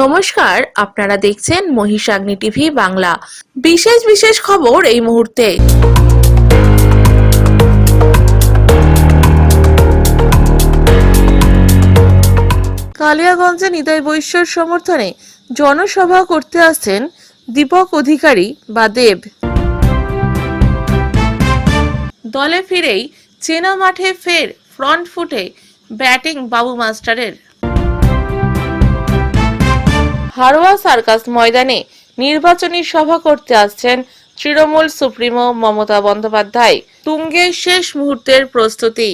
নমস্কার, আপনারা দেখছেন মহিষাগ্নি টিভি বাংলা। বিশেষ বিশেষ খবর এই মুহূর্তে। কালিয়াগঞ্জে নিতাই বৈশ্যর সমর্থনে জনসভা করতে আসছেন দীপক অধিকারী বা দেব। দলে ফিরেই চেনা মাঠে ফের ফ্রন্ট ফুটে ব্যাটিং বাবু মাস্টারের। হারোয়া সার্কাস ময়দানে নির্বাচনী সভা করতে আসছেন তৃণমূল সুপ্রিমো মমতা বন্দ্যোপাধ্যায়। তুঙ্গে শেষ মুহূর্তের প্রস্তুতি।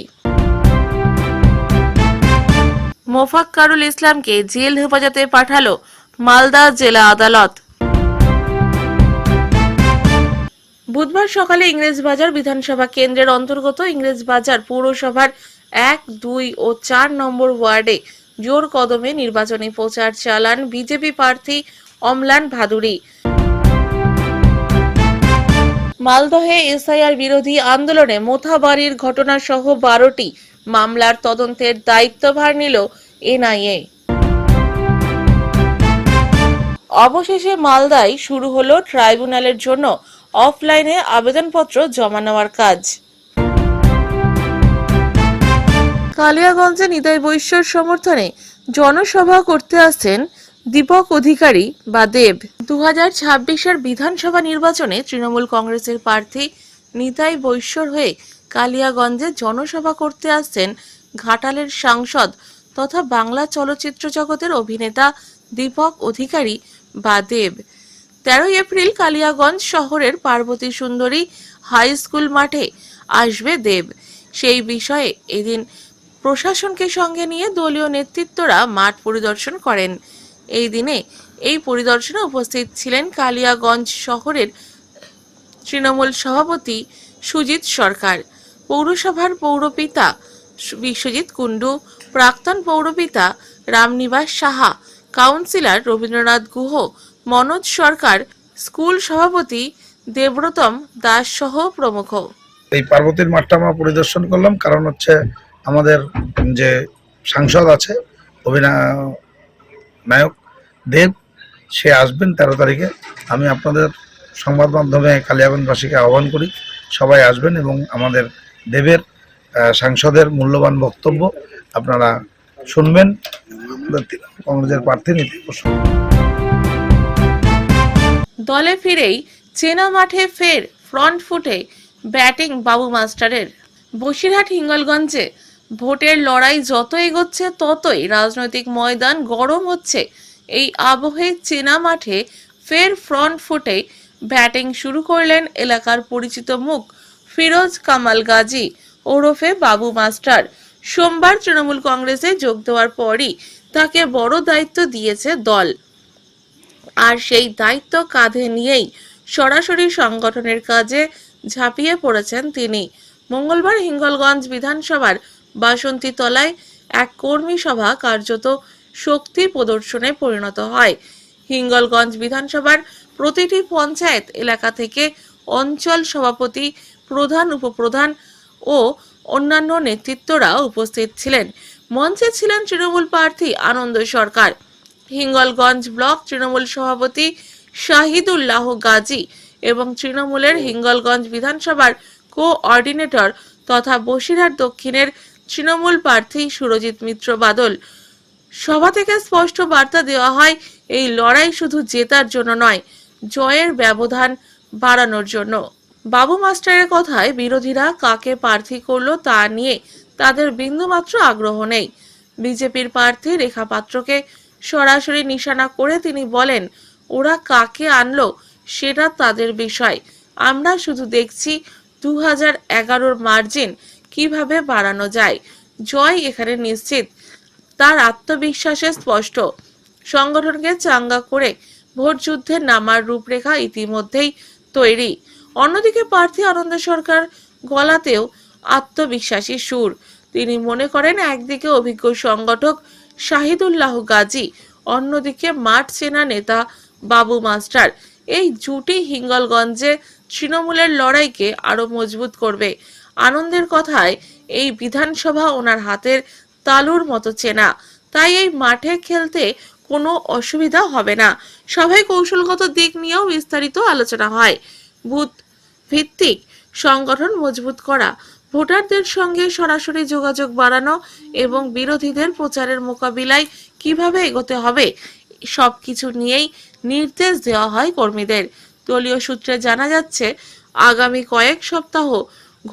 মোফাক্কারুল ইসলামকে জেল হেফাজতে পাঠালো মালদা জেলা আদালত। বুধবার সকালে ইংরেজবাজার বিধানসভা কেন্দ্রের অন্তর্গত ইংরেজবাজার পৌরসভার 1, 2 ও 4 নম্বর ওয়ার্ডে জোর কদমে নির্বাচনী প্রচার চালান বিজেপি প্রার্থী অম্লান ভাদুরী। মালদহে এসআইআর বিরোধী আন্দোলনে মোথাবাড়ির ঘটনা সহ 12টি মামলার তদন্তের দায়িত্বভার নিল এনআইএ। অবশেষে মালদায় শুরু হলো ট্রাইব্যুনালের জন্য অফলাইনে আবেদনপত্র জমা নেওয়ার কাজ। কালিয়াগঞ্জে নিতাই বৈশ্যর সমর্থনে জনসভা করতে আসছেন দীপক অধিকারী বা দেব। 2026-এর বিধানসভা নির্বাচনে তৃণমূল কংগ্রেসের প্রার্থী নিতাই বৈশ্যর হয়ে কালিয়াগঞ্জে জনসভা করতে আসছেন ঘাটালের সাংসদ তথা বাংলা চলচ্চিত্র জগতের অভিনেতা দীপক অধিকারী বা দেব। 13 এপ্রিল কালিয়াগঞ্জ শহরের পার্বতী সুন্দরী হাই স্কুল মাঠে আসবে দেব। সেই বিষয়ে এদিন প্রশাসনকে সঙ্গে নিয়ে দলীয় নেতৃত্বরা মাঠ পরিদর্শন করেন। এই দিনে এই পরিদর্শনে উপস্থিত ছিলেন কালিয়াগঞ্জ শহরের তৃণমূল সভাপতি সুজিত সরকার, পৌরসভার পৌরপিতা বিশ্বজিৎ কুণ্ডু, প্রাক্তন পৌরপিতা রামনিবাস সাহা, কাউন্সিলর রবীন্দ্রনাথ গুহ, মনোজ সরকার, স্কুল সভাপতি দেব্রতম দাস সহ প্রমুখ। এই পার্বতীর মাঠটা আমরা পরিদর্শন করলাম, কারণ হচ্ছে আমাদের যে সাংসদ আছে অভিনায়ক দেব, সে আসবেন 13 তারিখে। আমি আপনাদের সংবাদ মাধ্যমে কালিয়াগঞ্জবাসীকে আহ্বান করি সবাই আসবেন এবং আমাদের দেবের সাংসদের মূল্যবান বক্তব্য আপনারা শুনবেন। কংগ্রেসের প্রার্থী নিতে বসুন। দলে ফিরেই চেনা মাঠে ফের ফ্রন্ট ফুটে ব্যাটিং বাবু মাস্টারের। বসিরহাট হিঙ্গলগঞ্জে ভোটের লড়াই যত এগোচ্ছে ততই রাজনৈতিক ময়দান গরম হচ্ছে। এই আবহে চেনা মাঠে ফের ফ্রন্ট ফুটে ব্যাটিং শুরু করলেন এলাকার পরিচিত মুখ ফিরোজ কামাল গাজী ওরফে বাবু মাস্টার। সোমবার তৃণমূল কংগ্রেসে যোগ দেওয়ার পরই তাকে বড় দায়িত্ব দিয়েছে দল, আর সেই দায়িত্ব কাঁধে নিয়েই সরাসরি সংগঠনের কাজে ঝাঁপিয়ে পড়েছেন তিনি। মঙ্গলবার হিঙ্গলগঞ্জ বিধানসভার বাসন্তী তলায় এক কর্মী সভা কার্যত শক্তি প্রদর্শনে পরিণত হয়। হিঙ্গলগঞ্জ বিধানসভার প্রতিটি পঞ্চায়েত এলাকা থেকে অঞ্চল সভাপতি, প্রধান, উপপ্রধান ও অন্যান্য নেতৃত্বরা উপস্থিত ছিলেন। মঞ্চে ছিলেন তৃণমূল প্রার্থী আনন্দ সরকার, হিঙ্গলগঞ্জ ব্লক তৃণমূল সভাপতি শাহিদুল্লাহ গাজী এবং তৃণমূলের হিঙ্গলগঞ্জ বিধানসভার কোঅর্ডিনেটর তথা বসিরহাট দক্ষিণের তৃণমূল প্রার্থী সুরজিৎ মিত্র বাদল। সভা থেকে স্পষ্ট বার্তা দেওয়া হয়, এই লড়াই শুধু জেতার জন্য নয়, জয়ের ব্যবধান বাড়ানোর জন্য। বাবু মাস্টারের কথায় বিরোধীরা কাকে প্রার্থী করলো তা নিয়ে তাদের বিন্দুমাত্র আগ্রহ নেই। বিজেপির প্রার্থী রেখা পাত্রকে সরাসরি নিশানা করে তিনি বলেন, ওরা কাকে আনলো সেটা তাদের বিষয়, আমরা শুধু দেখছি 2011-র মার্জিন কিভাবে বাড়ানো যায়। জয় এখানে নিশ্চিত, তার আত্মবিশ্বাসে স্পষ্ট। সংগঠনকে চাঙ্গা করে ভোট যুদ্ধে নামার রূপরেখা ইতিমধ্যেই তৈরি। অন্যদিকে প্রার্থী আনন্দ সরকার গলাতেও আত্মবিশ্বাসী সুর। তিনি মনে করেন, একদিকে অভিজ্ঞ সংগঠক শাহিদুল্লাহ গাজী, অন্যদিকে মাঠ চেনা নেতা বাবু মাস্টার। এই জুটি হিঙ্গলগঞ্জে তৃণমূলের লড়াইকে আরো মজবুত করবে। আনন্দের কথায় এই বিধানসভা ওনার হাতের তালুর মতো চেনা, তাই এই মাঠে খেলতে কোনো অসুবিধা হবে না। সভায় কৌশলগত দিক নিয়েও বিস্তারিত আলোচনা হয়। বুথ ভিত্তিক সংগঠন মজবুত করা, ভোটারদের সঙ্গে সরাসরি যোগাযোগ বাড়ানো এবং বিরোধীদের প্রচারের মোকাবিলায় কিভাবে এগোতে হবে সবকিছু নিয়েই নির্দেশ দেওয়া হয় কর্মীদের। দলীয় সূত্রে জানা যাচ্ছে, আগামী কয়েক সপ্তাহ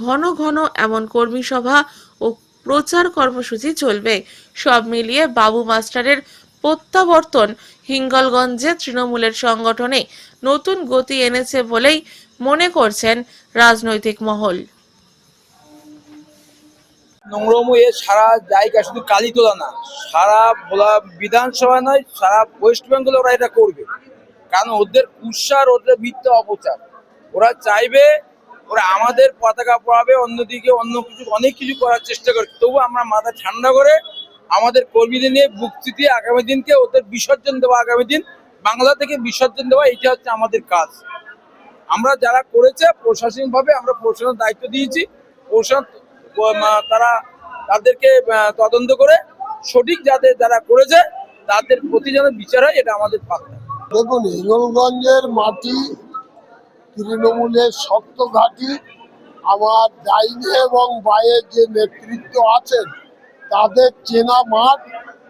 ঘন ঘন এমন কর্মী সভা ও প্রচার কর্মসূচি চলবে। সব মিলিয়ে বাবু মাস্টারের প্রত্যাবর্তন হিঙ্গলগঞ্জে তৃণমূলের সংগঠনে নতুন গতি এনেছে বলেই মনে করছেন রাজনৈতিক মহল। নোংরমো এ সারা জায়গা, শুধু কালীতলা না, সারা ভোলা বিধানসভা নয়, সারা ওয়েস্ট বেঙ্গলে ওরা এটা করবে। কারণ ওদের কুৎসার, ওদের মিথ্যা অপচার। ওরা চাইবে ওরা আমাদের পতাকা পড়াবে, অন্যদিকে অন্য কিছু অনেক কিছু করার চেষ্টা করে। তবু আমরা মাথা ঠান্ডা করে আমাদের কর্মীদের নিয়ে বুক চিতিয়ে আগামী দিনকে ওদের বিসর্জন দেওয়া, আগামী দিন বাংলা থেকে বিসর্জন দেওয়া, এটা হচ্ছে আমাদের কাজ। আমরা যারা করেছে প্রশাসনিকভাবে আমরা প্রশাসনের দায়িত্ব দিয়েছি, প্রশাসন তারা তাদেরকে তদন্ত করে সঠিক যারা করেছে তাদের প্রতি যেন বিচার হয়, এটা আমাদের পাক্কা। দেখুন, হিঙ্গলগঞ্জের মাটি তৃণমূলের শক্ত ঘাঁটি। আমার ডাইনে এবং বায়ে যে নেতৃত্ব আছেন তাদের চেনা মাঠ,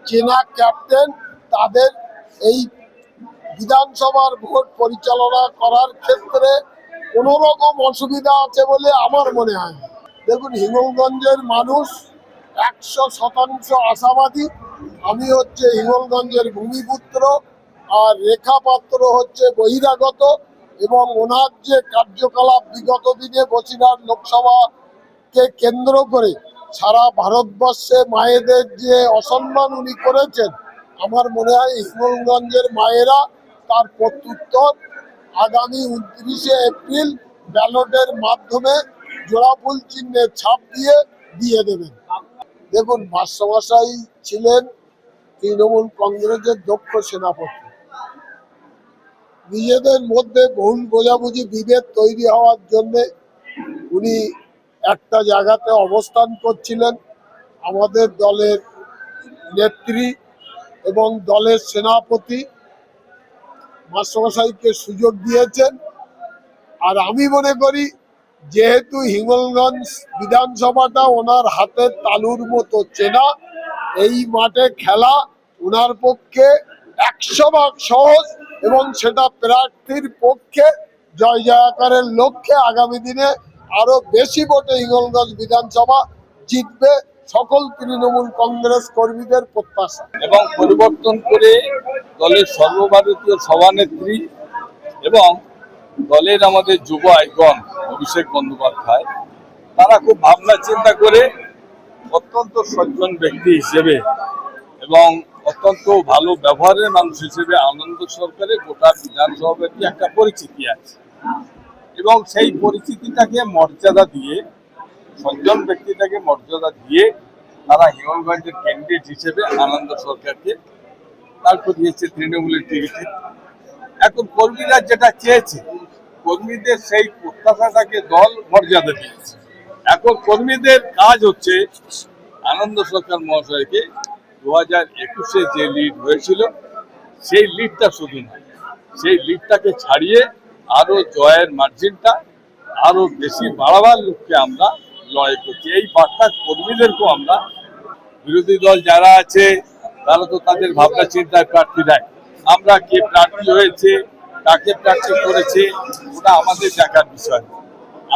চেনা ক্যাপ্টেন, তাদের এই বিধানসভার ভোট পরিচালনা করার ক্ষেত্রে কোনো রকম অসুবিধা আছে বলে আমার মনে হয় না। দেখুন, হিঙ্গলগঞ্জের মানুষ 100% আশাবাদী। আমি হচ্ছে হিঙ্গলগঞ্জের ভূমিপুত্র, আর রেখা পাত্র হচ্ছে বহিরাগত, এবং ওনার যে কার্যকলাপ বিগত দিনে বসিরহাট লোকসভাকে কেন্দ্র করে সারা ভারতবর্ষে মায়েদের যে অসম্মান উনি করেছেন, আমার মনে হয় হিঙ্গলগঞ্জের মায়েরা তার প্রত্যুত্তর আগামী 29শে এপ্রিল ব্যালটের মাধ্যমে জোড়াফুল চিহ্নের ছাপ দিয়ে দেবেন। দেখুন, মাস্টারমশাই ছিলেন তৃণমূল কংগ্রেসের দক্ষ সেনাপতি। নিজেদের মধ্যে বহুল বোঝাবুঝি, বিভেদ তৈরি হওয়ার জন্য উনি একটা জায়গাতে অবস্থান করছিলেন। আমাদের দলের নেত্রী এবং দলের সেনাপতি মাস্টারমশাইকে সুযোগ দিয়েছেন। আর আমি মনে করি, যেহেতু হিঙ্গলগঞ্জ বিধানসভাটা ওনার হাতের তালুর মতো চেনা, এই মাঠে খেলা ওনার পক্ষে 100 ভাগ সহজ, এবং সেটা প্রার্থীর পক্ষে জয় জয়কারের লক্ষ্যে আগামী দিনে আরো বেশি ভোটে হিঙ্গলগঞ্জ বিধানসভা জিতবে সকল তৃণমূল কংগ্রেস কর্মীদের প্রত্যাশা। এবং পরিবর্তন করে দলের সর্বভারতীয় সভানেত্রী এবং দলের আমাদের যুব আইকন অভিষেক বন্দ্যোপাধ্যায়, তারা খুব ভাবনা চিন্তা করে অত্যন্ত সজ্জন ব্যক্তি হিসেবে এবং অত্যন্ত ভালো ব্যবহারের মানুষ হিসেবে আনন্দ সরকারের গোটা বিধানসভাতে একটা পরিচিতি আছে, এবং সেই পরিচিতিটাকে মর্যাদা দিয়ে, সজ্জন ব্যক্তিটাকে মর্যাদা দিয়ে তারা হিঙ্গলগঞ্জের ক্যান্ডিডেট হিসেবে আনন্দ সরকারকে তারপর দিয়েছে তৃণমূলের টিকিট। এখন কর্মীরা যেটা চেয়েছে, কর্মীদের সেই প্রত্যাশাটাকে দল মর্যাদা দিয়েছে। এখন কর্মীদের কাজ হচ্ছে আনন্দ সরকার মহাশয়কে 2021-এ যে লিড হয়েছিল সেই লিডটা শুধু না, সেই লিডটাকে ছাড়িয়ে আরো জয়ের মার্জিনটা আরো বেশি বাড়াবার লক্ষ্যে আমরা লড়াই করছি। এই বার্তা কর্মীদেরকেও আমরা, বিরোধী দল যারা আছে তারা তো তাদের ভাবনা চিন্তায় প্রার্থী দেয়, আমরা কে প্রার্থী হয়েছে, কাকে প্রার্থী করেছে, ওটা আমাদের দেখার বিষয়।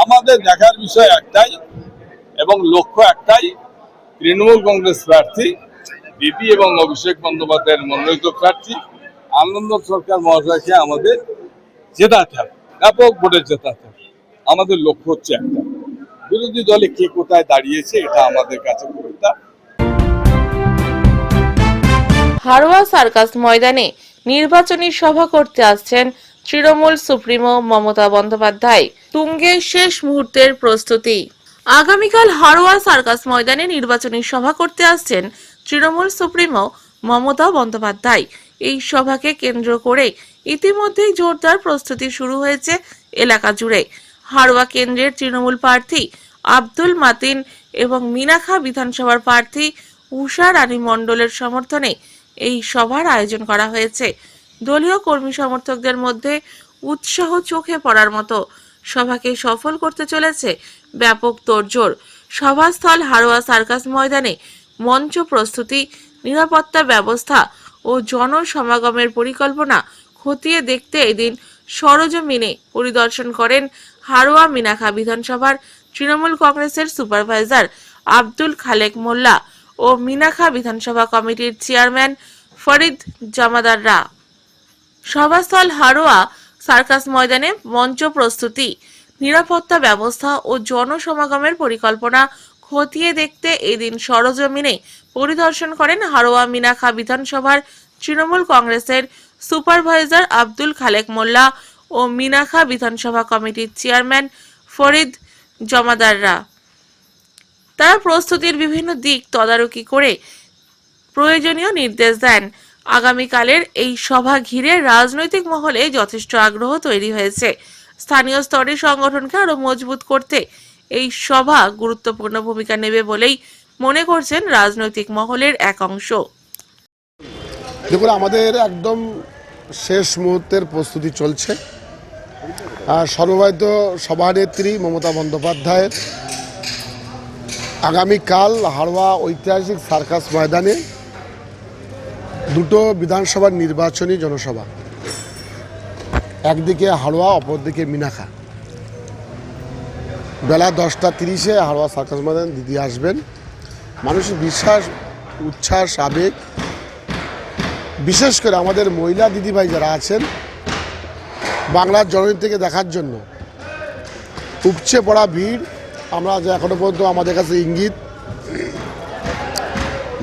আমাদের দেখার বিষয় একটাই এবং লক্ষ্য একটাই, তৃণমূল কংগ্রেস প্রার্থী দিদি এবং অভিষেক বন্দ্যোপাধ্যায়ের মনোনীত প্রার্থী আনন্দ সরকার মহাশয়কে আমাদের জেতাতে হবে, ব্যাপক ভোটে জেতাতে হবে। আমাদের লক্ষ্য হচ্ছে একটা, বিরোধী দলে কে কোথায় দাঁড়িয়েছে এটা আমাদের কাছে একটা। হাড়োয়া সার্কাস ময়দানে নির্বাচনী সভা করতে আসছেন তৃণমূল সুপ্রিমো মমতা বন্দ্যোপাধ্যায়। তুঙ্গে শেষ মুহূর্তের প্রস্তুতি। আগামীকাল হাড়োয়া সার্কাস ময়দানে নির্বাচনী সভা করতে আসছেন তৃণমূল সুপ্রিমো মমতা বন্দ্যোপাধ্যায়। এই সভাকে কেন্দ্র করে ইতিমধ্যেই জোরদার প্রস্তুতি শুরু হয়েছে এলাকা জুড়ে। হাড়োয়া কেন্দ্রের তৃণমূল প্রার্থী আব্দুল মাতিন এবং মিনাখা বিধানসভার প্রার্থী উষা রানী মণ্ডলের সমর্থনে এই সভার আয়োজন করা হয়েছে। দলীয় কর্মী সমর্থকদের মধ্যে উৎসাহ চোখে পড়ার মতো। সভাকে সফল করতে চলেছে ব্যাপক তোড়জোড়। সভাস্থল হারোয়া সার্কাস ময়দানে মঞ্চ প্রস্তুতি, নিরাপত্তা ব্যবস্থা ও জনসমাগমের পরিকল্পনা খতিয়ে দেখতে এদিন সরজমিনে পরিদর্শন করেন হারোয়া মিনাখা বিধানসভার তৃণমূল কংগ্রেসের সুপারভাইজার আব্দুল খালেক মোল্লা ও মিনাখা বিধানসভা কমিটির চেয়ারম্যান ফরিদ জমাদাররা। সভাস্থল হারোয়া সার্কাস ময়দানে মঞ্চ প্রস্তুতি, নিরাপত্তা ব্যবস্থা ও জনসমাগমের পরিকল্পনা খতিয়ে দেখতে এদিন সরজমিনে পরিদর্শন করেন হারোয়া মিনাখা বিধানসভার তৃণমূল কংগ্রেসের সুপারভাইজার আব্দুল খালেক মোল্লা ও মিনাখা বিধানসভা কমিটির চেয়ারম্যান ফরিদ জমাদাররা। তারা প্রস্তুতির বিভিন্ন দিক তদারকি করে প্রয়োজনীয় নির্দেশ দেন। আগামীকালের এই সভা ঘিরে রাজনৈতিক মহলে যথেষ্ট আগ্রহ তৈরি হয়েছে। স্থানীয় স্তরে সংগঠনকে আরো মজবুত করতে এই সভা গুরুত্বপূর্ণ ভূমিকা নেবে বলেই মনে করছেন রাজনৈতিক মহলের এক অংশ। দেখুন, আমাদের একদম শেষ মুহূর্তের প্রস্তুতি চলছে। সর্বভারতীয় সভানেত্রী মমতা বন্দ্যোপাধ্যায়ের আগামীকাল হারোয়া ঐতিহাসিক সার্কাস ময়দানে দুটো বিধানসভার নির্বাচনী জনসভা, একদিকে হারোয়া, অপরদিকে মিনাখা। বেলা 10:30 হারোয়া সার্কাস ময়দানে দিদি আসবেন। মানুষের বিশ্বাস, উচ্ছ্বাস, আবেগ, বিশেষ করে আমাদের মহিলা দিদিভাই যারা আছেন বাংলার জননীতিকে দেখার জন্য উপচে পড়া ভিড়। আমরা যে এখনো পর্যন্ত আমাদের কাছে ইঙ্গিত,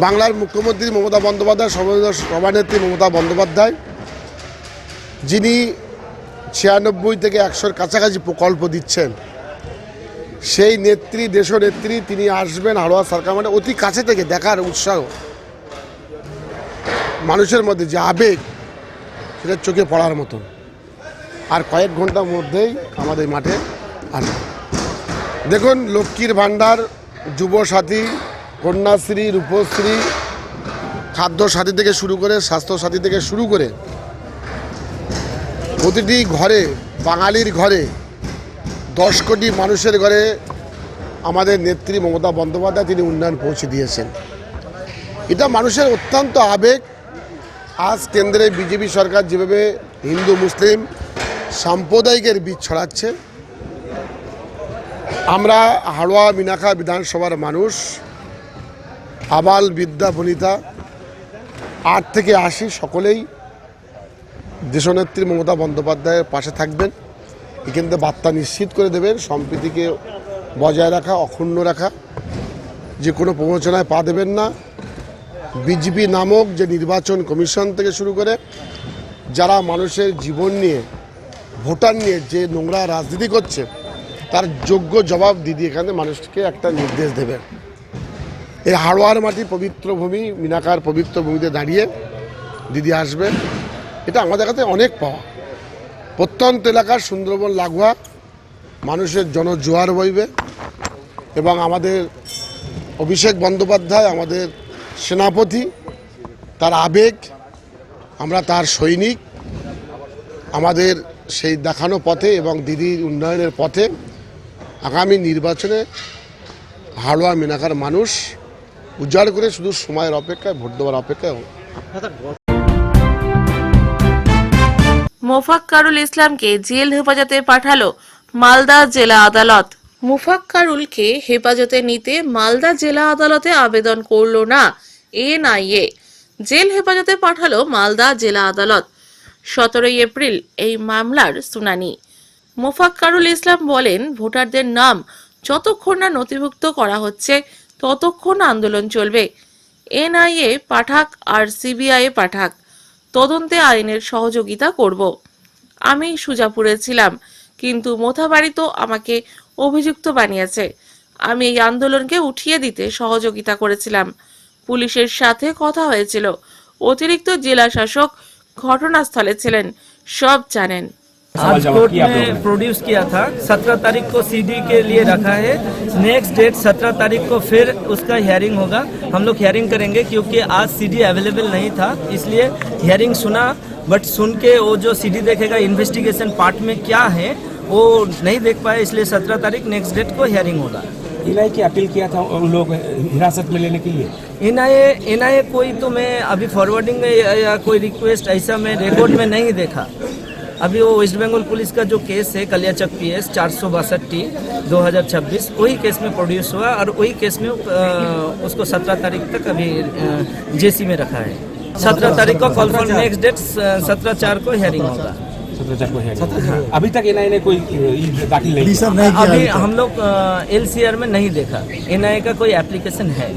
বাংলার মুখ্যমন্ত্রী মমতা বন্দ্যোপাধ্যায়, সভানেত্রী মমতা বন্দ্যোপাধ্যায়, যিনি 96 থেকে 100-র কাছাকাছি প্রকল্প দিচ্ছেন, সেই নেত্রী, দেশনেত্রী, তিনি আসবেন হারোয়া সার্কাস মানে অতি কাছে থেকে দেখার উৎসাহ, মানুষের মধ্যে যে আবেগ, সেটা চোখে পড়ার মতন। আর কয়েক ঘন্টার মধ্যেই আমাদের মাঠে আসবে। দেখুন, লক্ষ্মীর ভাণ্ডার, যুবসাথী, কন্যাশ্রী, রূপশ্রী, খাদ্য সাথী থেকে শুরু করে, স্বাস্থ্য সাথী থেকে শুরু করে প্রতিটি ঘরে, বাঙালির ঘরে, 10 কোটি মানুষের ঘরে আমাদের নেত্রী মমতা বন্দ্যোপাধ্যায় তিনি উন্নয়ন পৌঁছে দিয়েছেন। এটা মানুষের অত্যন্ত আবেগ। আজ কেন্দ্রে বিজেপি সরকার যেভাবে হিন্দু মুসলিম সাম্প্রদায়িকের বীজ ছড়াচ্ছে, আমরা হারোয়া মিনাখা বিধানসভার মানুষ, আবাল বিদ্যা বনিতা 8 থেকে 80 সকলেই দেশনেত্রী মমতা বন্দ্যোপাধ্যায়ের পাশে থাকবেন। এখান থেকে বার্তা নিশ্চিত করে দেবেন সম্প্রীতিকে বজায় রাখা, অক্ষুণ্ণ রাখা, যে কোনো প্রবঞ্চনায় পা দেবেন না। বিজেপি নামক যে নির্বাচন কমিশন থেকে শুরু করে যারা মানুষের জীবন নিয়ে, ভোটার নিয়ে যে নোংরা রাজনীতি করছে, তার যোগ্য জবাব দিদি এখানে মানুষকে একটা নির্দেশ দেবেন। এই হারোয়ার মাটি পবিত্র ভূমি, মিনাখার পবিত্র ভূমিতে দাঁড়িয়ে দিদি আসবেন। এটা আমাদের কাছে অনেক পাওয়া। প্রত্যন্ত এলাকার সুন্দরবন লাগোয়া মানুষের জনজোয়ার বইবে এবং আমাদের অভিষেক বন্দ্যোপাধ্যায়, আমাদের সেনাপতি, তার আবেগ, আমরা তার সৈনিক। আমাদের সেই দেখানো পথে এবং দিদির উন্নয়নের পথে আগামী নির্বাচনে হারোয়া মিনাখার মানুষ উজাড় করে শুধু সময়ের অপেক্ষায়, ভোট দেওয়ার অপেক্ষায়। মোফাক্কারুল ইসলামকে জেল হেফাজতে পাঠালো মালদা জেলা আদালত। মোফাক্কারুলকে হেফাজতে নিতে মালদা জেলা আদালতে আবেদন করল না এনআইএ। জেল হেফাজতে পাঠালো মালদা জেলা আদালত। 17 এপ্রিল এই মামলার শুনানি। মোফাক্কারুল ইসলাম বলেন, ভোটারদের নাম যতক্ষণ না নথিভুক্ত করা হচ্ছে ততক্ষণ আন্দোলন চলবে। এনআইএ পাঠাক আর সিবিআই পাঠাক, তদন্তে আইনের সহযোগিতা করব। আমি সুজাপুরে ছিলাম, কিন্তু মোথাবাড়ি তো আমাকে অভিযুক্ত বানিয়েছে। আমি এই আন্দোলনকে উঠিয়ে দিতে সহযোগিতা করেছিলাম। পুলিশের সাথে কথা হয়েছিল। অতিরিক্ত জেলা শাসক ঘটনাস্থলে ছিলেন, সব জানেন। आज कोर्ट में प्रोड्यूस किया था। 17 तारीख को सीडी के लिए रखा है। नेक्स्ट डेट 17 तारीख को फिर उसका हियरिंग होगा। हम लोग हियरिंग करेंगे क्योंकि आज सीडी अवेलेबल नहीं था, इसलिए हियरिंग सुना, बट सुन के वो जो सीडी देखेगा इन्वेस्टिगेशन पार्ट में क्या है वो नहीं देख पाए, इसलिए 17 तारीख नेक्स्ट डेट को हियरिंग होगा। एनआईए की अपील किया था उन लोग हिरासत में लेने के लिए। एनआईए कोई तो मैं अभी फॉरवर्डिंग में या कोई रिक्वेस्ट ऐसा मैं रिकॉर्ड में नहीं देखा। अभी वो वेस्ट बंगाल पुलिस का जो केस है कलियाचक PS 462T 2026 वही केस में प्रोड्यूस हुआ और वही केस में उसको 17 तारीख तक अभी जेसी में रखा है। 17 तारीख को कॉल फॉर नेक्स्ट डेट 17/4 को हियरिंग होगा। 17 को है। अभी तक एनआईए ने कोई दाखिल नहीं किया। अभी हम लोग LCR में नहीं देखा, एनआईए का कोई एप्लीकेशन है।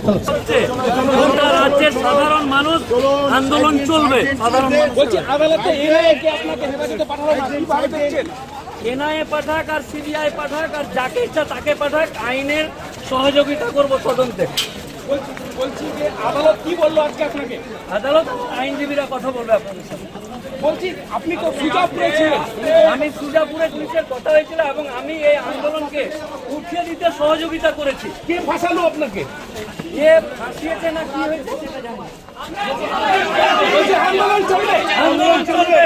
রাজ্যের সাধারণ মানুষ আন্দোলন চলবে। বলছি আদালতে এনআইএকে আপনাকে হেফাজতে পাঠানো কিভাবে দেখছেন? এনআইএ পাঠাক আর সিবিআই পাঠাক আর যাকে ইচ্ছা তাকে পাঠাক, আইনের সহযোগিতা করব তদন্তে। বলছি যে আদালত কি বললো আজকে আপনাকে? আদালত আইনজীবীরা কথা বলবে আপনাদের সাথে। বলছি আপনি তো সুজাপুরে ছিলেন। আমি সুজাপুরে পুলিশের কথা হয়েছিল এবং আমি এই আন্দোলনকে উঠিয়ে দিতে সহযোগিতা করেছি। কে ফাঁসালো আপনাকে? এ ফাঁসিয়েছে না কি হয়েছে সেটা জানি না। বলছি আন্দোলন চলবে। আন্দোলন চলবে,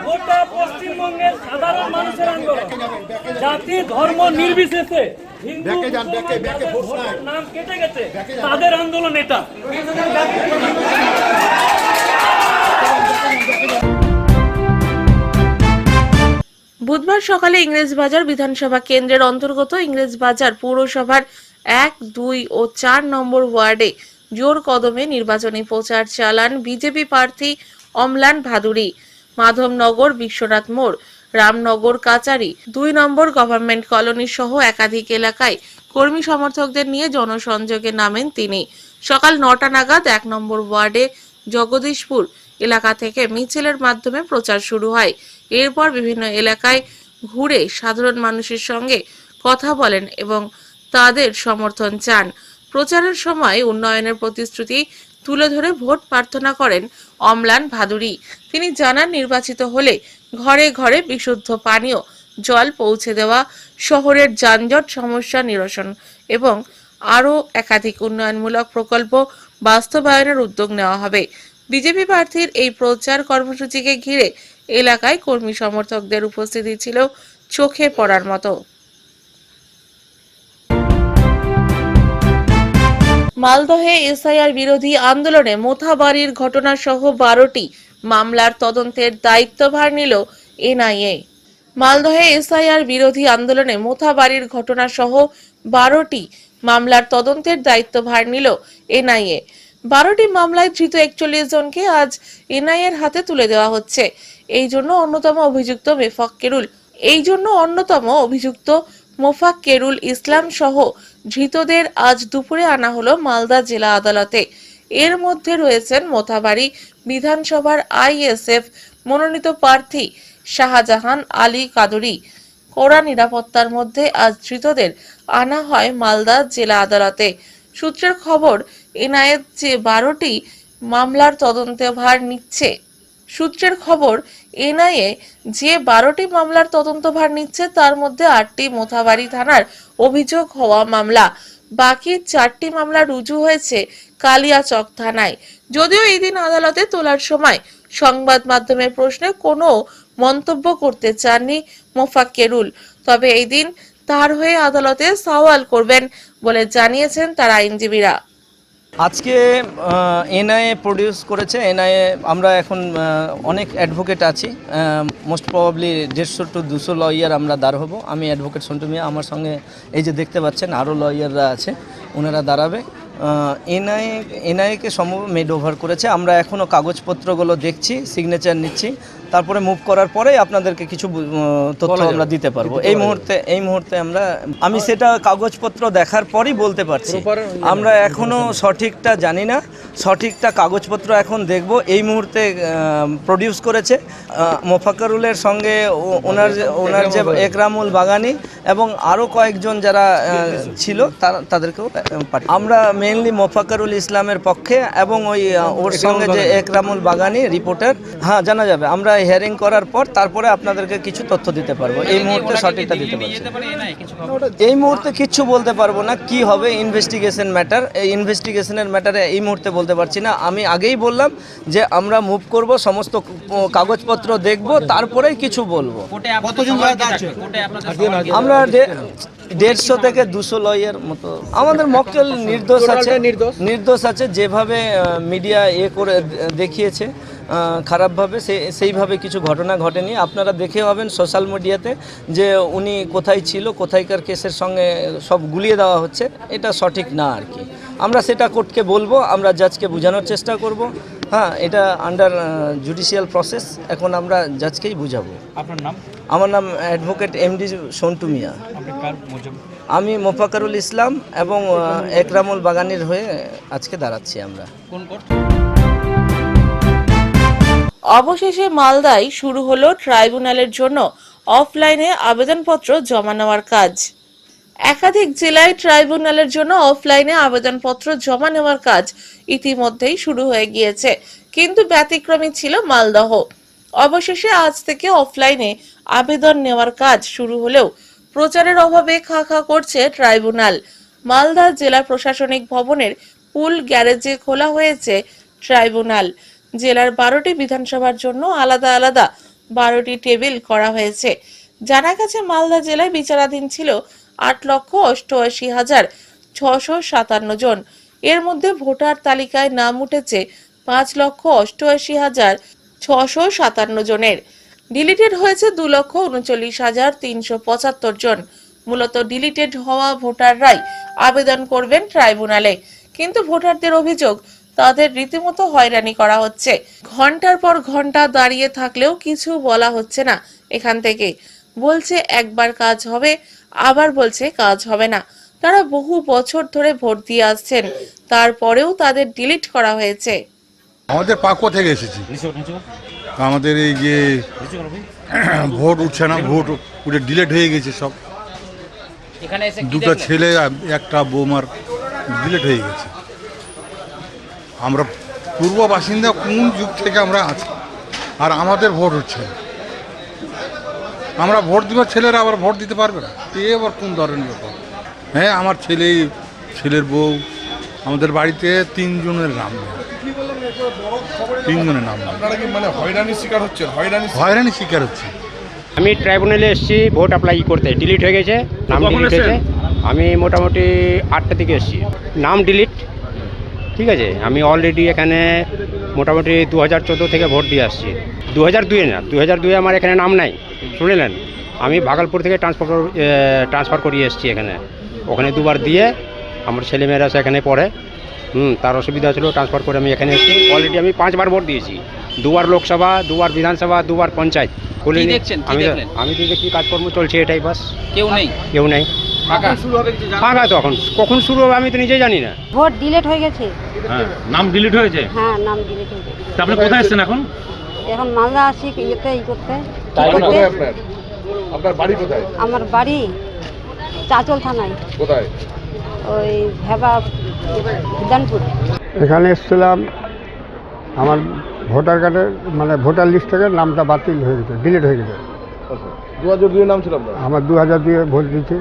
গোটা পশ্চিমবঙ্গের সাধারণ মানুষের আন্দোলন, জাতি ধর্ম নির্বিশেষে হিন্দু মুসলমান যাদের ভোটার নাম কেটে গেছে তাদের আন্দোলন এটা। বুধবার সকালে ইংরেজবাজার বিধানসভা কেন্দ্রের অন্তর্গত ইংরেজবাজার পৌরসভার 1, 2 ও 4 নম্বর ওয়ার্ডে জোর কদমে নির্বাচনী প্রচার চালান বিজেপি প্রার্থী অম্লান ভাদুরী। মাধবনগর, বিশ্বনাথ মোড়, রামনগর কাচারি, 2 নম্বর গভর্নমেন্ট কলোনি সহ একাধিক এলাকায় কর্মী সমর্থকদের নিয়ে জনসংযোগে নামেন তিনি। সকাল 9টা নাগাদ 1 নম্বর ওয়ার্ডে জগদীশপুর এলাকা থেকে মিছিলের মাধ্যমে প্রচার শুরু হয়। এরপর বিভিন্ন এলাকায় ঘুরে সাধারণ মানুষের সঙ্গে কথা বলেন এবং তাদের সমর্থন চান। প্রচারের সময় উন্নয়নের প্রতিশ্রুতি তুলে ধরে ভোট প্রার্থনা করেন অম্লান ভাদুরী। তিনি জানান, নির্বাচিত হলে ঘরে ঘরে বিশুদ্ধ পানীয় জল পৌঁছে দেওয়া, শহরের যানজট সমস্যা নিরসন এবং আরও একাধিক উন্নয়নমূলক প্রকল্প বাস্তবায়নের উদ্যোগ নেওয়া হবে। বিজেপি প্রার্থীর এই প্রচার কর্মসূচিকে ঘিরে এলাকায় কর্মী সমর্থকদের উপস্থিতি ছিল চোখে পড়ার মতো। মালদহে এসআইআর বিরোধী আন্দোলনে মোথাবাড়ির ঘটনা সহ 12টি মামলার তদন্তের দায়িত্বভার নিল এনআইএ। মালদহে এসআইআর বিরোধী আন্দোলনে মোথাবাড়ির ঘটনা সহ 12টি মামলার তদন্তের দায়িত্বভার নিল এনআইএ। 12টি মামলায় ধৃত 41 জনকে আজ এনআইএর হাতে তুলে দেওয়া হচ্ছে। এই জন্য অন্যতম অভিযুক্ত মোফাক্কেরুল ইসলাম সহ ধৃতদের আজ দুপুরে আনা হলো মালদা জেলা আদালতে। এর মধ্যে রয়েছেন মোথাবাড়ি বিধানসভার আইএসএফ মনোনীত প্রার্থী শাহজাহান আলী কাদুরি। কড়া নিরাপত্তার মধ্যে আজ ধৃতদের আনা হয় মালদা জেলা আদালতে। সূত্রের খবর, এনআইএ যে 12টি মামলার তদন্তভার নিচ্ছে তার মধ্যে 8টি মোথাবাড়ি থানার অভিযোগ হওয়া মামলা। বাকি 4টি মামলা রুজু হয়েছে কালিয়াচক থানায়। যদিও এই দিন আদালতে তোলার সময় সংবাদ মাধ্যমের প্রশ্নে কোনো মন্তব্য করতে চাননি মোফাক্কেরুল, তবে এই দিন তার হয়ে আদালতে সওয়াল করবেন বলে জানিয়েছেন তার আইনজীবীরা। আজকে এনআইএ প্রডিউস করেছে। এনআইএ আমরা এখন অনেক অ্যাডভোকেট আছি, মোস্ট প্রবাবলি 150 to 200 লয়ার আমরা দাঁড় হব। আমি অ্যাডভোকেট সন্টু মিয়া, আমার সঙ্গে এই যে দেখতে পাচ্ছেন আরও লয়াররা আছে, ওনারা দাঁড়াবে। এনআইএকে সম্ভব মেড ওভার করেছে। আমরা এখনও কাগজপত্রগুলো দেখছি, সিগনেচার নিচ্ছি, তারপরে মুভ করার পরেই আপনাদেরকে কিছু তথ্য আমরা দিতে পারবো। এই মুহূর্তে আমি সেটা কাগজপত্র দেখার পরই বলতে পারছি। আমরা এখনও সঠিকটা জানি না, সঠিকটা কাগজপত্র এখন দেখব। এই মুহূর্তে প্রডিউস করেছে মোফাক্কেরুলের সঙ্গে ওনার যে একরামুল বাগানি এবং আরও কয়েকজন যারা ছিল তাদেরকেও আমরা মেইনলি মোফাক্কেরুল ইসলামের পক্ষে এবং ওর সঙ্গে যে একরামুল বাগানি রিপোর্টার, জানা যাবে। আমরা হিয়ারিং করার পর তারপরে আপনাদেরকে কিছু তথ্য দিতে পারবো। এই মুহূর্তে সঠিকটা দিতে পারছি না। এই মুহূর্তে কিচ্ছু বলতে পারবো না, কি হবে ইনভেস্টিগেশন ম্যাটার। এই ইনভেস্টিগেশনের ম্যাটারে এই মুহূর্তে বলতে পারছি না। আমি আগেই বললাম যে আমরা মুভ করব, সমস্ত কাগজপত্র দেখব, তারপরেই কিছু বলবো। আমরা 150 থেকে 200 লয়ের মতো আমাদের মকটেল নির্দোষ আছে। যেভাবে মিডিয়া করে দেখিয়েছে খারাপভাবে, সেইভাবে কিছু ঘটনা ঘটেনি। আপনারা দেখে হবেন সোশ্যাল মিডিয়াতে যে উনি কোথায় ছিল, কোথায়কার কেসের সঙ্গে সব গুলিয়ে দেওয়া হচ্ছে। এটা সঠিক না আর কি। আমরা সেটা কোর্টকে বলবো, আমরা জাজকে বোঝানোর চেষ্টা করব। হ্যাঁ, এটা আন্ডার জুডিশিয়াল প্রসেস, এখন আমরা জাজকেই বুঝাবো। আপনার নাম? আমার নাম অ্যাডভোকেট এমডি সন্টু মিয়া। আমি মোফাকারুল ইসলাম এবং একরামুল বাগানির হয়ে আজকে দাঁড়াচ্ছি আমরা। কোন কোর্ট? অবশেষে মালদায় শুরু হলো ট্রাইব্যুনালের জন্য অফলাইনে আবেদনপত্র জমা নেওয়ার কাজ। একাধিক জেলায় ট্রাইব্যুনালের জন্য অফলাইনে আবেদনপত্র জমা নেওয়ার কাজ ইতিমধ্যেই শুরু হয়ে গিয়েছে, কিন্তু ব্যতিক্রমী ছিল মালদহ। অবশেষে আজ থেকে অফলাইনে আবেদন নেওয়ার কাজ শুরু হলেও প্রচারের অভাবে খা খা করছে ট্রাইব্যুনাল। মালদা জেলা প্রশাসনিক ভবনের পুল গ্যারেজে খোলা হয়েছে ট্রাইব্যুনাল। জেলার 12টি বিধানসভার জন্য আলাদা আলাদা 12টি টেবিল করা হয়েছে। জানা গেছে মালদা জেলায় বিচারাধীন ছিল 8,88,657 জন। এর মধ্যে ভোটার তালিকায় নাম উঠেছে 5,88,657 জনের। ডিলিটেড হয়েছে 2,39,375 জন। মূলত ডিলিটেড হওয়া ভোটাররাই আবেদন করবেন ট্রাইব্যুনালে, কিন্তু ভোটারদের অভিযোগ তাদের রীতিমতো হয়রানি করা হচ্ছে। ঘন্টার পর ঘন্টা দাঁড়িয়ে থাকলেও কিছু বলা হচ্ছে না। এখান থেকে বলছে একবার কাজ হবে, আবার বলছে কাজ হবে না। তারা বহু বছর ধরে ভোট দিয়ে আসছেন, তারপরেও তাদের ডিলিট করা হয়েছে। আমাদের পাকুয়া থেকে এসেছি। আমাদের এই যে ভোট উঠছে না, ভোট উঠে ডিলেট হয়ে গেছে সব। দুটো ছেলে একটা বৌমার ডিলেট হয়ে গেছে। আমরা পূর্ব বাসিন্দা, কোন যুগ থেকে আমরা আছি, আর আমাদের ভোট হচ্ছে না। আমরা ভোট দিব, ছেলেরা আবার ভোট দিতে পারবে না। এ আবার কোন ধরনের ব্যাপার? হ্যাঁ, আমার ছেলের বউ, আমাদের বাড়িতে 3 জনের নাম নেই। 3 জনের নাম। আপনারা কি মানে হয়রানির শিকার হচ্ছেন? হয়রানির শিকার হচ্ছে। আমি ট্রাইব্যুনালে এসেছি ভোট অ্যাপ্লাই করতে। ডিলিট হয়ে গেছে, নাম ডিলিট হয়েছে। আমি মোটামুটি 8টা থেকে এসেছি, নাম ডিলিট। ঠিক আছে, আমি অলরেডি এখানে মোটামুটি 2014 থেকে ভোট দিয়ে আসছি। 2002 না, 2002 আমার এখানে নাম নাই, শুনলেন। আমি ভাগলপুর থেকে ট্রান্সফার করিয়ে এসেছি এখানে। ওখানে 2বার দিয়ে আমার ছেলেমেয়েরা সেখানে পড়ে। তার অসুবিধা ছিল, ট্রান্সফার করে আমি এখানে এসেছি। অলরেডি আমি 5বার ভোট দিয়েছি, 2বার লোকসভা, 2বার বিধানসভা, 2বার পঞ্চায়েত। আমি তো দেখি কাজকর্ম চলছে, এটাই বাস। কেউ নেই। ফাঁকা তো এখন কখন শুরু হবে আমি তো নিজেই জানি না। ভোট ডিলিট হয়ে গেছে। হ্যাঁ, নাম ডিলিট হয়েছে। হ্যাঁ, নাম ডিলিট হয়ে গেছে। আপনি কোথায় এসেছেন এখন? এখন মালদা আসি করতে। আপনার বাড়ি কোথায়? আমার বাড়ি চাচল থানায়। কোথায়? ওই ভেবা বিধানপুর। এখানে এসেছিলাম, আমার ভোটার কার্ডের মানে ভোটার লিস্ট থেকে নামটা বাতিল হয়ে গেছে, ডিলিট হয়ে গেছে। 2002 নাম ছিল আপনার? আমার 2002 ভোট দিয়েছি।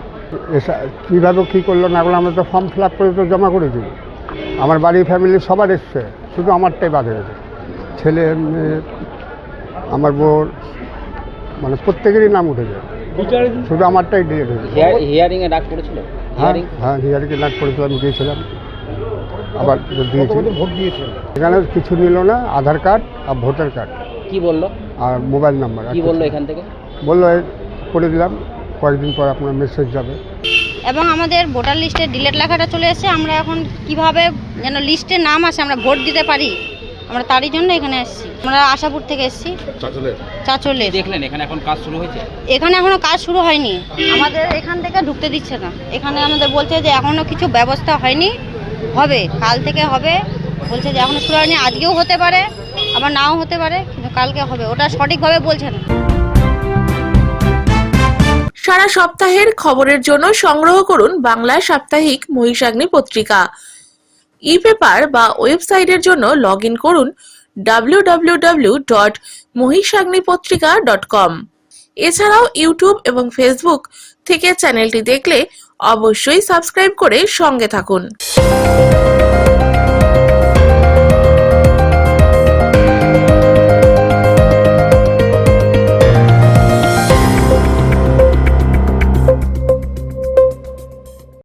কীভাবে কী করলো না করলো, আমরা তো ফর্ম ফিল আপ করে তো জমা করেছি। আমার বাড়ির ফ্যামিলি সবার এসছে, শুধু আমারটাই বাদ হয়ে গেছে। ছেলে মেয়ে, আমার বোন, মানে প্রত্যেকেরই নাম উঠেছে, শুধু আমারটাই ডিলিট হয়েছে। হিয়ারিংয়ে ডাক পড়েছিল? হ্যাঁ, হিয়ারিংয়ে ডাক পড়েছিলাম, গিয়েছিলাম, আবার দিয়েছি। ভোট দিয়েছেন? এখানে কিছু নিল না, আধার কার্ড আর ভোটার কার্ড। কি বললো? আর মোবাইল নাম্বার। কি বললো এখান থেকে? বললো করে দিলাম, কয়েকদিন পর আপনার মেসেজ যাবে। এবং আমাদের ভোটার লিস্টে ডিলিট লেখাটা চলে এসেছে। আমরা এখন কিভাবে যেন লিস্টে নাম আসে, আমরা ভোট দিতে পারি, আমরা তারই জন্য এখানে এসেছি। আমরা আশাপুর থেকে এসেছি। চাচলে দেখলেন এখানে এখন কাজ শুরু হয়েছে? এখানে এখনো কাজ শুরু হয়নি, আমাদের এখান থেকে ঢুকতে দিচ্ছে না। এখানে আমাদের বলছে যে এখনো কিছু ব্যবস্থা হয়নি, হবে, কাল থেকে হবে বলছে। যে এখনো শুরু হয়নি, আজকেও হতে পারে, আবার নাও হতে পারে, কিন্তু কালকে হবে, ওটা সঠিকভাবে বলছে না। সারা সপ্তাহের খবরের জন্য সংগ্রহ করুন বাংলা সাপ্তাহিক মহিষাগ্নি পত্রিকা। ই পেপার বা ওয়েবসাইটের জন্য লগ ইন করুন www.mohisagnipotrika.com। এছাড়াও ইউটিউব এবং ফেসবুক থেকে চ্যানেলটি দেখলে অবশ্যই সাবস্ক্রাইব করে সঙ্গে থাকুন।